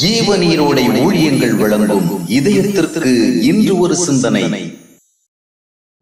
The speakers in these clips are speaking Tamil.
ஜீவநீரோடை ஊழியங்கள் வழங்கும் இதயத்திற்கு இன்று ஒரு சிந்தனை.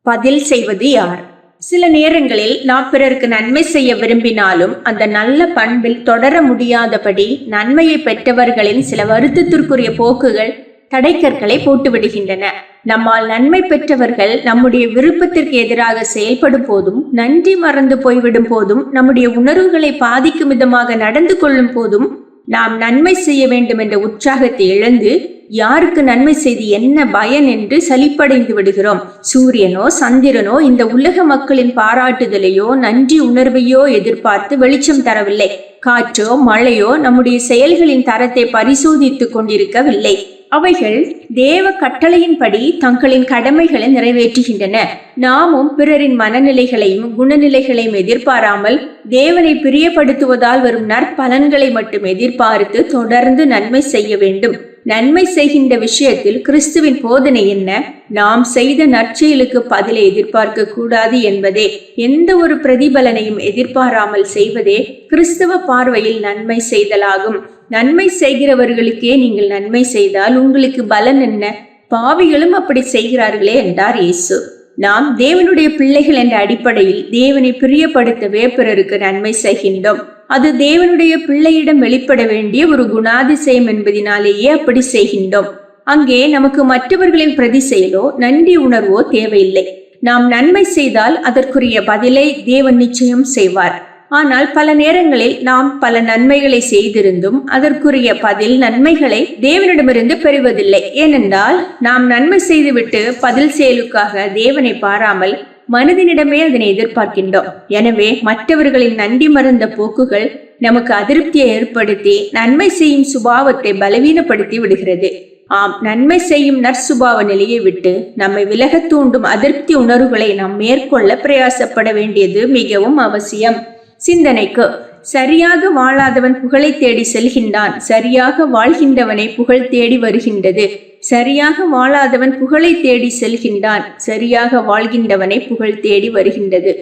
பதில் செய்வது யார்? சில நேரங்களில் நாம் பிறருக்கு நன்மை செய்ய விரும்பினாலும் அந்த நல்ல பண்பில் தொடர முடியாதபடி நன்மையை பெற்றவர்களின் சில வருத்தத்திற்குரிய போக்குகள் தடைக்கற்களை போட்டுவிடுகின்றன. நம்மால் நன்மை பெற்றவர்கள் நம்முடைய விருப்பத்திற்கு எதிராக செயல்படும் போதும், நன்றி மறந்து போய்விடும் போதும், நம்முடைய உணர்வுகளை பாதிக்கும் விதமாக நடந்து கொள்ளும் போதும் நாம் நன்மை செய்ய வேண்டும் என்ற உற்சாகத்தை இழந்து யாருக்கு நன்மை செய்து என்ன பயன் என்று சலிப்படைந்து விடுகிறோம். சூரியனோ சந்திரனோ இந்த உலக மக்களின் பாராட்டுதலையோ நன்றி உணர்வையோ எதிர்பார்த்து வெளிச்சம் தரவில்லை. காற்றோ மழையோ நம்முடைய செயல்களின் தரத்தை பரிசோதித்துக் கொண்டிருக்கவில்லை. அவைகள் தேவ கட்டளையின்படி தங்களின் கடமைகளை நிறைவேற்றுகின்றன. நாமும் பிறரின் மனநிலைகளையும் குணநிலைகளையும் எதிர்பாராமல் தேவனை பிரியப்படுத்துவதால் வரும் நற்பலன்களை மட்டும் எதிர்பார்த்து தொடர்ந்து நன்மை செய்ய வேண்டும். நன்மை செய்கின்ற விஷயத்தில் கிறிஸ்துவின் போதனை என்ன? நாம் செய்த நற்செயலுக்கு பதிலை எதிர்பார்க்க கூடாது என்பதே. எந்த ஒரு பிரதிபலனையும் எதிர்பாராமல் செய்வதே கிறிஸ்துவ பார்வையில் நன்மை செய்தலாகும். நன்மை செய்கிறவர்களுக்கே நீங்கள் நன்மை செய்தால் உங்களுக்கு பலன் என்ன? பாவிகளும் அப்படி செய்கிறார்களே என்றார் இயேசு. நாம் தேவனுடைய பிள்ளைகள் என்ற அடிப்படையில் தேவனை பிரியப்படுத்தவே பிறருக்கு நன்மை செய்கின்றோம். அது தேவனுடைய பிள்ளையிடம் வெளிப்பட வேண்டிய ஒரு குணாதிசயம் என்பதினாலேயே அப்படி செய்கின்றோம். அங்கே நமக்கு மற்றவர்களின் பிரதி செயலோ நன்றி உணர்வோ தேவையில்லை. நாம் நன்மை செய்தால் அதற்குரிய பதிலை தேவன் நிச்சயம் செய்வார். ஆனால் பல நேரங்களில் நாம் பல நன்மைகளை செய்திருந்தும் அதற்குரிய பதில் நன்மைகளை தேவனிடமிருந்து பெறுவதில்லை. ஏனென்றால் நாம் நன்மை செய்துவிட்டு பதில் செயலுக்காக தேவனை பாராமல் மனதினிடமே அதனை எதிர்பார்க்கின்றோம். எனவே மற்றவர்களின் நன்றி மறந்த போக்குகள் நமக்கு அதிருப்தியை ஏற்படுத்தி நன்மை செய்யும் சுபாவத்தை பலவீனப்படுத்தி விடுகிறது. ஆம், நன்மை செய்யும் நற்சுபாவ நிலையை விட்டு நம்மை விலக தூண்டும் அதிருப்தி உணர்வுகளை நாம் மேற்கொள்ள பிரயாசப்பட வேண்டியது மிகவும் அவசியம். சிந்தனைக்கு: சரியாக வாழாதவன் புகழை தேடி செல்கின்றான், சரியாக வாழ்கின்றவனை புகழ் தேடி வருகின்றது. சரியாக வாழாதவன் புகழை தேடி செல்கின்றான், சரியாக வாழ்கின்றவனை புகழ் தேடி வருகின்றது.